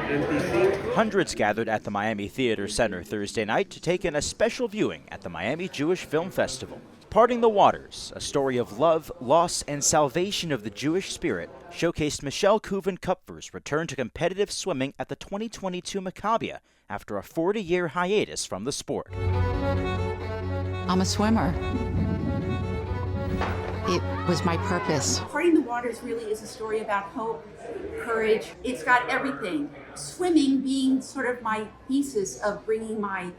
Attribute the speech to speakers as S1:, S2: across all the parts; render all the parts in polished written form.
S1: NBC.
S2: Hundreds gathered at the Miami Theater Center Thursday night to take in a special viewing at the Miami Jewish Film Festival. Parting the Waters, a story of love, loss, and salvation of the Jewish spirit, showcased Michelle Kupfer's return to competitive swimming at the 2022 Maccabi after a 40-year hiatus from the sport.
S3: I'm a swimmer. It was my purpose.
S4: Parting the Waters really is a story about hope, courage. It's got everything. Swimming being sort of my thesis of bringing my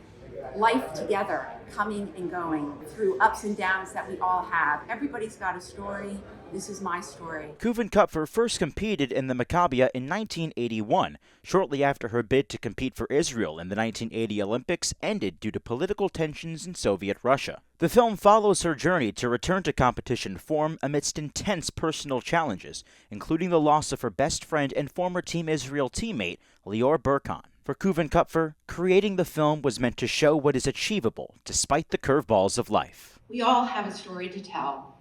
S4: life together, coming and going through ups and downs that we all have. Everybody's got a story. This is my story.
S2: Kupfer first competed in the Maccabi in 1981, shortly after her bid to compete for Israel in the 1980 Olympics ended due to political tensions in Soviet Russia. The film follows her journey to return to competition form amidst intense personal challenges, including the loss of her best friend and former Team Israel teammate, Lior Burkan. For Kupfer, creating the film was meant to show what is achievable despite the curveballs of life.
S5: We all have a story to tell.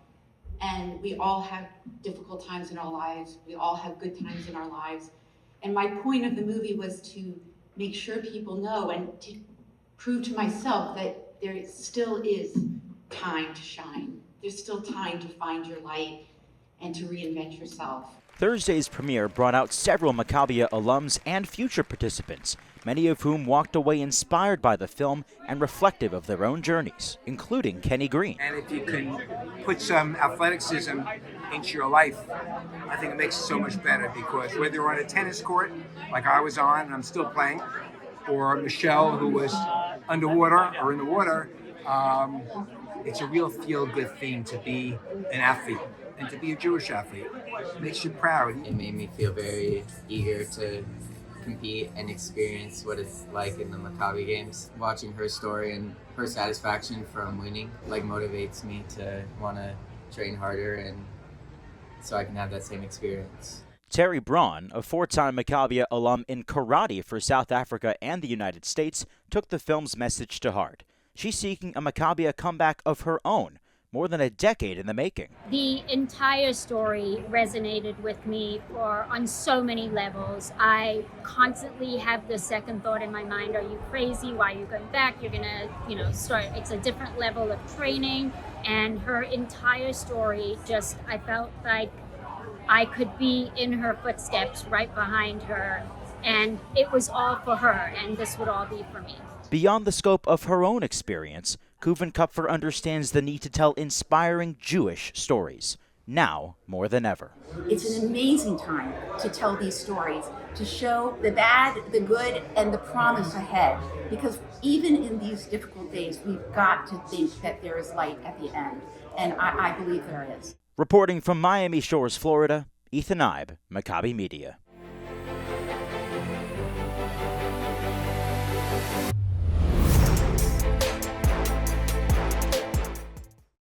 S5: And we all have difficult times in our lives. We all have good times in our lives. And my point of the movie was to make sure people know and to prove to myself that there still is time to shine. There's still time to find your light and to reinvent yourself.
S2: Thursday's premiere brought out several Maccabi alums and future participants, many of whom walked away inspired by the film and reflective of their own journeys, including Kenny Green.
S6: And if you can put some athleticism into your life, I think it makes it so much better, because whether you're on a tennis court, like I was on and I'm still playing, or Michelle, who was underwater or in the water, it's a real feel-good thing to be an athlete. And to be a Jewish athlete, it makes you proud.
S7: It made me feel very eager to compete and experience what it's like in the Maccabi games. Watching her story and her satisfaction from winning motivates me to want to train harder, and so I can have that same experience.
S2: Terry Braun, a four-time Maccabi alum in karate for South Africa and the United States, took the film's message to heart. She's seeking a Maccabi comeback of her own, more than a decade in the making.
S8: The entire story resonated with me on so many levels. I constantly have the second thought in my mind, are you crazy? Why are you going back? You're gonna, start, it's a different level of training. And her entire story I felt like I could be in her footsteps, right behind her. And it was all for her, and this would all be for me.
S2: Beyond the scope of her own experience, Kupfer understands the need to tell inspiring Jewish stories, now more than ever.
S4: It's an amazing time to tell these stories, to show the bad, the good, and the promise ahead. Because even in these difficult days, we've got to think that there is light at the end. And I believe there is.
S2: Reporting from Miami Shores, Florida, Ethan.eibe, Maccabi Media.